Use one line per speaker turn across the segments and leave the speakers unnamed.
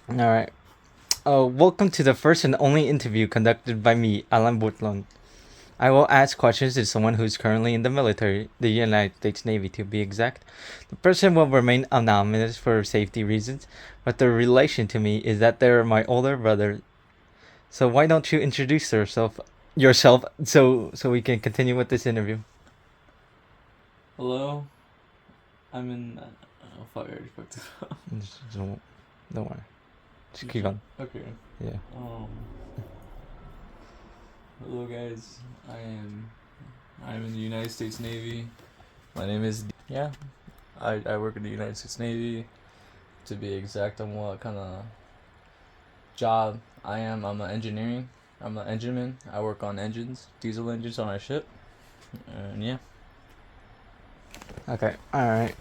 All right. Welcome to the first and only interview conducted by me, Alan Butlon. I will ask questions to someone who's currently in the military, the United States Navy to be exact. The person will remain anonymous for safety reasons, but their relation to me is that they're my older brother. So why don't you introduce yourself so we can continue with this interview?
Hello, I'm in. Oh fuck, I already fucked it up.
Don't worry. Just keep on.
Okay.
Yeah.
Um. Hello guys. I am. I'm in the United States Navy. My name is. Yeah. I work in the United States Navy. To be exact, on what kind of job I am. I'm an engineering. I'm an engineman. I work on engines, diesel engines on our ship. And yeah.
Okay. All right.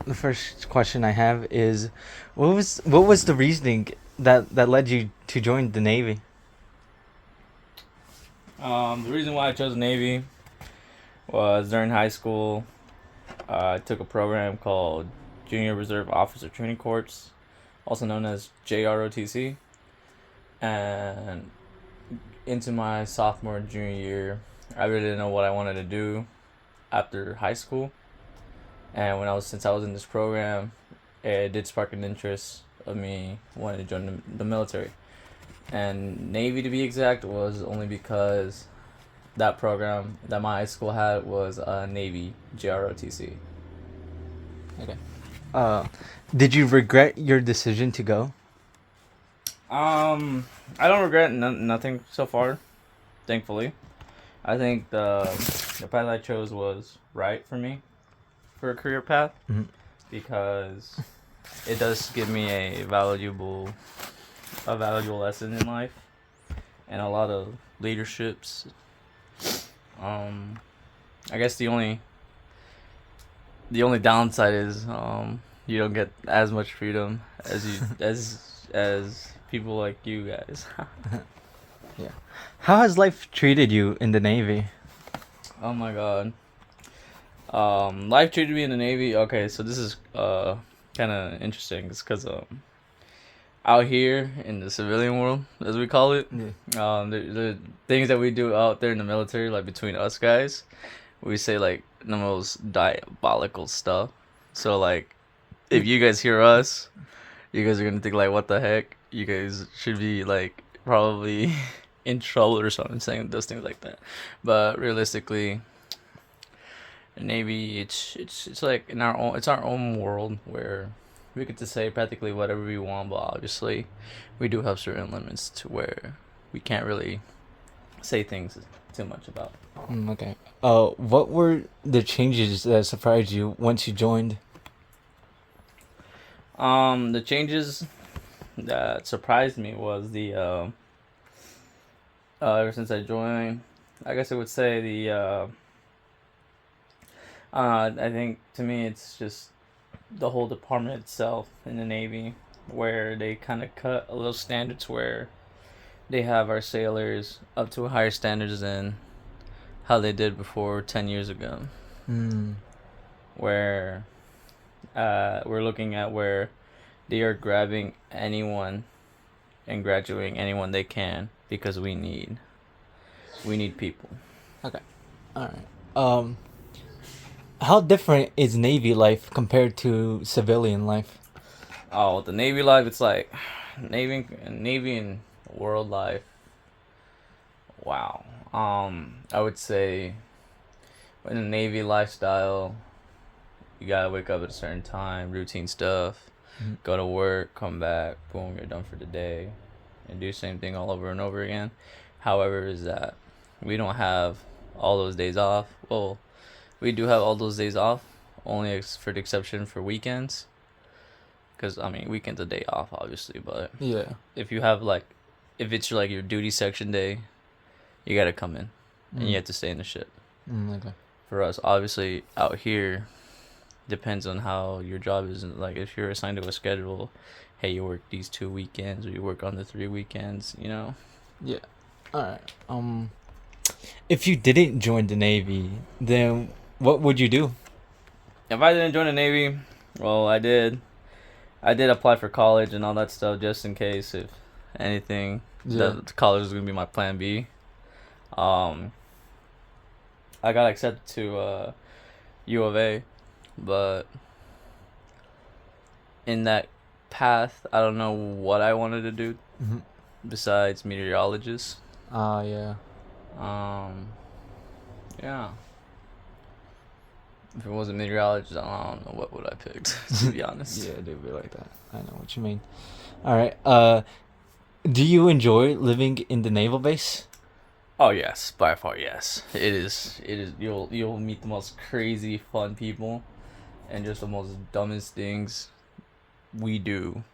The first question I have is, what was the reasoning that led you to join the Navy?
The reason why I chose Navy was during high school. I took a program called Junior Reserve Officer Training Course, also known as JROTC. And into my sophomore and junior year, I really didn't know what I wanted to do after high school. And since I was in this program, it did spark an interest of me wanting to join the military. And Navy, to be exact, was only because that program that my high school had was Navy JROTC.
Okay. Uh, did you regret your decision to go?
I don't regret nothing so far, thankfully. I think the path I chose was right for me for a career path
Mm-hmm.
because it does give me a valuable lesson in life and a lot of leaderships. Um, I guess the only downside is you don't get as much freedom as you as people like you guys.
Yeah. How has life treated you in the Navy?
Oh my god. Life treated me in the Navy. Okay, so this is kind of interesting. It's because out here in the civilian world, as we call it,
Yeah.
the things that we do out there in the military, like between us guys, we say like the most diabolical stuff. So like, if you guys hear us, you guys are gonna think like, what the heck? You guys should be like probably in trouble or something saying those things like that. But realistically, the Navy, it's like it's our own world where we get to say practically whatever we want, but obviously we do have certain limits to where we can't really say things too much about.
Okay. What were the changes that surprised you once you joined?
The changes that surprised me was ever since I joined, I guess I would say I think to me it's just the whole department itself in the Navy, where they kind of cut a little standards where they have our sailors up to higher standards than how they did before 10 years ago,
Hmm.
where we're looking at where they are grabbing anyone and graduating anyone they can because we need people.
Okay. All right. How different is Navy life compared to civilian life?
Oh, the Navy life, it's like Navy and world life. Wow. I would say in the Navy lifestyle, you gotta wake up at a certain time, routine stuff,
Mhm.
go to work, come back, boom, you're done for the day, and do the same thing all over and over again. However, is that we don't have all those days off. Well, we do have all those days off, only for the exception for weekends. Because I mean, weekends a day off, obviously, but
Yeah.
if you have like, if it's like your duty section day, you gotta come in, and you
Mm.
have to stay in the ship.
Okay.
For us, obviously, out here depends on how your job is. Like if you're assigned to a schedule, hey, you work these 2 weekends or you work on the 3 weekends.
Yeah. All right. If you didn't join the Navy, then what would you do?
If I didn't join the Navy, well, I did. I did apply for college and all that stuff just in case if anything.
Yeah.
The college is gonna be my plan B. Um, I got accepted to U of A, but in that path, I don't know what I wanted to do
Mm-hmm.
besides meteorologist.
Yeah.
Um, yeah. If it wasn't meteorologist, I don't know what would I picked, to be honest.
Yeah, it be like that. I know what you mean. All right. Do you enjoy living in the naval base?
Oh yes, by far yes. It is. It is. You'll meet the most crazy fun people, and just the most dumbest things we do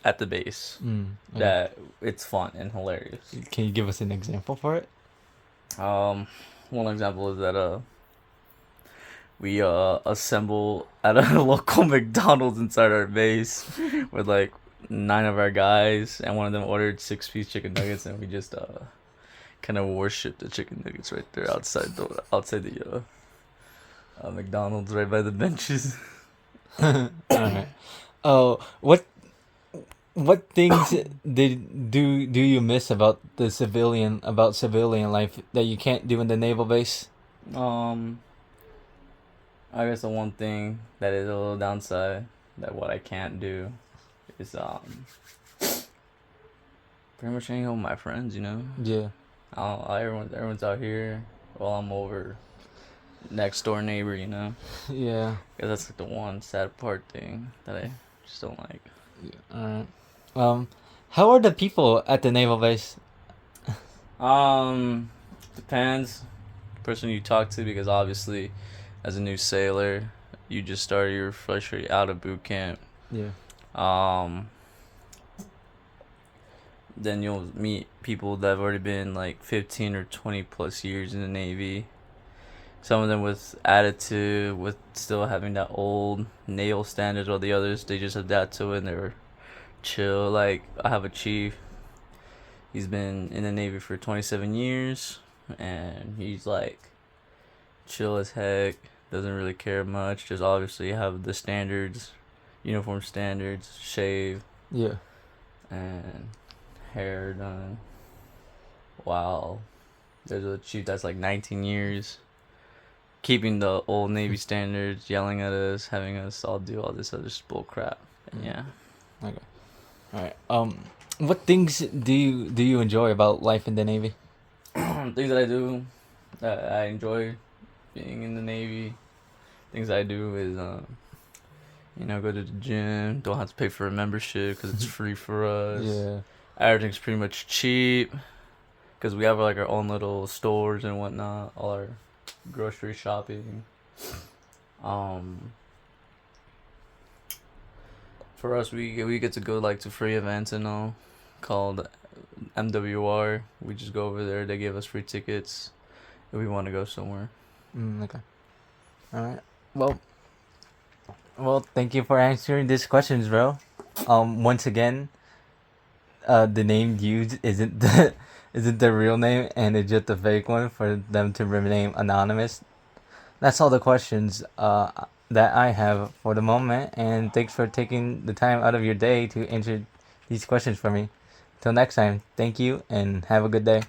at the base.
Okay.
That it's fun and hilarious.
Can you give us an example for it?
One example is that we assemble at a local McDonald's inside our base with like 9 of our guys, and one of them ordered 6-piece chicken nuggets, and we just kind of worship the chicken nuggets right there outside the McDonald's right by the benches.
All right. Oh, what things do you miss about civilian life that you can't do in the naval base?
I guess the one thing that is a little downside that what I can't do is pretty much hang out with my friends.
Yeah.
Everyone's out here while I'm over next door neighbor.
Yeah.
Because that's like the one sad part thing that I just don't like.
All right. How are the people at the naval base?
Depends person you talk to, because obviously as a new sailor you just started, you're freshly out of boot camp.
Yeah.
Then you'll meet people that have already been like 15 or 20 plus years in the Navy. Some of them with attitude, with still having that old naval standards, while the others, they just adapt to it and they're chill. Like, I have a chief. He's been in the Navy for 27 years, and he's like chill as heck. Doesn't really care much. Just obviously have the standards, uniform standards, shave,
Yeah.
and hair done. Wow. There's a chief that's like 19 years, keeping the old Navy standards, yelling at us, having us all do all this other bull crap. And yeah.
Okay. All right. What things do you enjoy about life in the Navy?
Things that I do that I enjoy being in the Navy. Things I do is go to the gym. Don't have to pay for a membership because it's free for us.
Yeah.
Everything's pretty much cheap because we have like our own little stores and whatnot. All our grocery shopping. For us, we get to go like to free events and all, called MWR. We just go over there. They give us free tickets if we want to go somewhere.
Okay. All right. Well, thank you for answering these questions, bro. Once again, the name used isn't the real name, and it's just a fake one for them to remain anonymous. That's all the questions that I have for the moment, and thanks for taking the time out of your day to answer these questions for me. Till next time, thank you and have a good day.